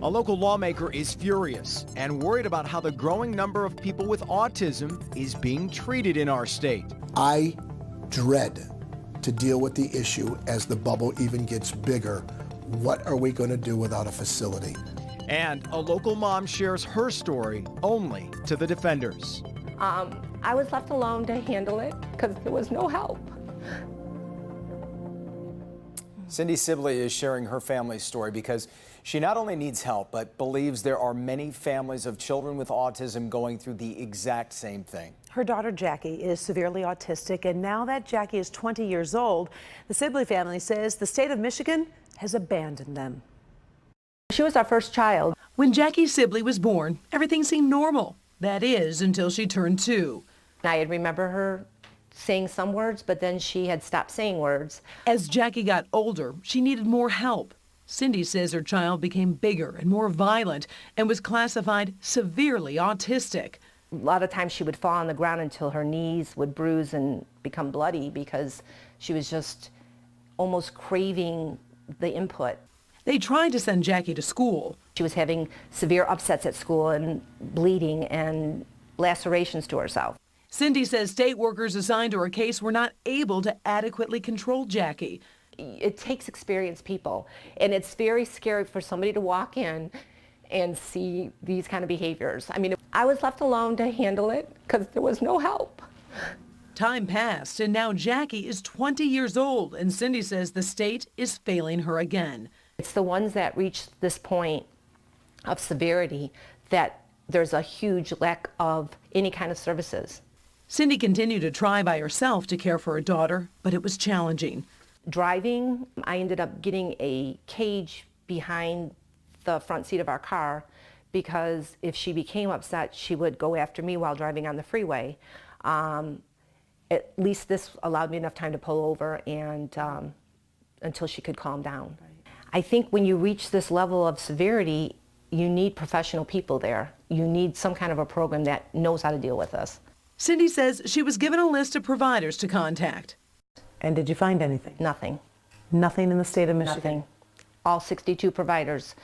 A local lawmaker is furious and worried about how the growing number of people with autism is being treated in our state. I dread to deal with the issue as the bubble even gets bigger. What are we going to do without a facility? And a local mom shares her story only to the defenders. I was left alone to handle it because there was no help. Cyndi Sibley is sharing her family's story because she not only needs help, but believes there are many families of children with autism going through the exact same thing. Her daughter Jackie is severely autistic, and now that Jackie is 20 years old, the Sibley family says the state of Michigan has abandoned them. She was our first child. When Jackie Sibley was born, everything seemed normal. That is, until she turned 2. I had remember her saying some words, but then she had stopped saying words. As Jackie got older, she needed more help. Cyndi says her child became bigger and more violent and was classified severely autistic. A lot of times she would fall on the ground until her knees would bruise and become bloody because she was just almost craving the input. They tried to send Jackie to school. She was having severe upsets at school and bleeding and lacerations to herself. Cyndi says state workers assigned to her case were not able to adequately control Jackie. It takes experienced people, and it's very scary for somebody to walk in and see these kind of behaviors. I mean, I was left alone to handle it because there was no help. Time passed, and now Jackie is 20 years old, and Cyndi says the state is failing her again. It's the ones that reach this point of severity that there's a huge lack of any kind of services. Cyndi continued to try by herself to care for her daughter, but it was challenging. Driving, I ended up getting a cage behind the front seat of our car because if she became upset, she would go after me while driving on the freeway. At least this allowed me enough time to pull over and until she could calm down. I think when you reach this level of severity, you need professional people there. You need some kind of a program that knows how to deal with this. Cyndi says she was given a list of providers to contact. And did you find anything? Nothing. Nothing in the state of Michigan? Nothing. All 62 providers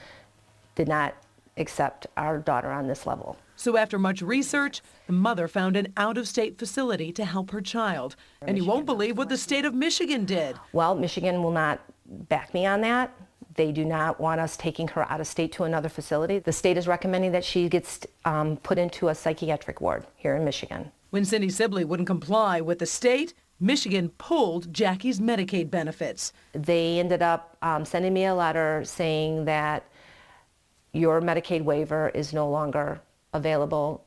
did not accept our daughter on this level. So after much research, the mother found an out-of-state facility to help her child. And you won't believe what the state of Michigan did. Well, Michigan will not back me on that. They do not want us taking her out of state to another facility. The state is recommending that she gets put into a psychiatric ward here in Michigan. When Cyndi Sibley wouldn't comply with the state, Michigan pulled Jackie's Medicaid benefits. They ended up sending me a letter saying that your Medicaid waiver is no longer available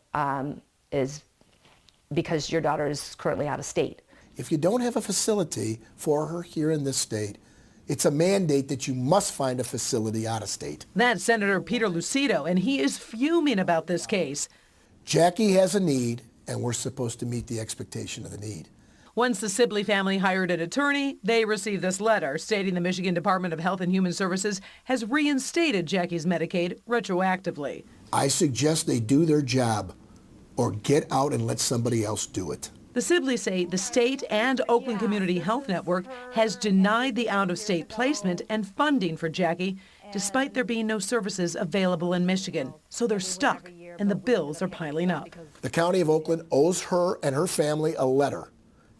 because your daughter is currently out of state. If you don't have a facility for her here in this state, it's a mandate that you must find a facility out of state. That's Senator Peter Lucido, and he is fuming about this case. Jackie has a need, and we're supposed to meet the expectation of the need. Once the Sibley family hired an attorney, they received this letter stating the Michigan Department of Health and Human Services has reinstated Jackie's Medicaid retroactively. I suggest they do their job or get out and let somebody else do it. The Sibleys say the state and Oakland Community Health Network has denied the out-of-state placement and funding for Jackie, despite there being no services available in Michigan. So they're stuck, and the bills are piling up. The County of Oakland owes her and her family a letter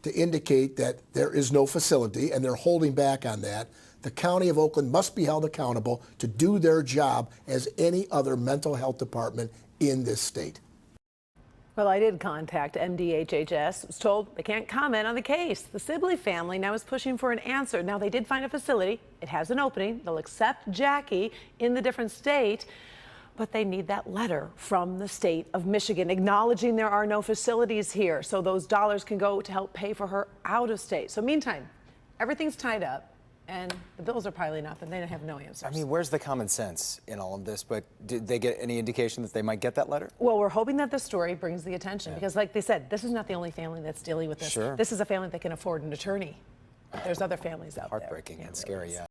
to indicate that there is no facility, and they're holding back on that. The County of Oakland must be held accountable to do their job as any other mental health department in this state. Well, I did contact MDHHS. Was told they can't comment on the case. The Sibley family now is pushing for an answer. Now, they did find a facility. It has an opening. They'll accept Jackie in the different state, but they need that letter from the state of Michigan acknowledging there are no facilities here, so those dollars can go to help pay for her out of state. So meantime, everything's tied up, and the bills are piling up, and they have no answers. I mean, where's the common sense in all of this? But did they get any indication that they might get that letter? Well, we're hoping that this story brings the attention because, like they said, this is not the only family that's dealing with this. Sure. This is a family that can afford an attorney. There's other families out there. Heartbreaking and scary, yeah.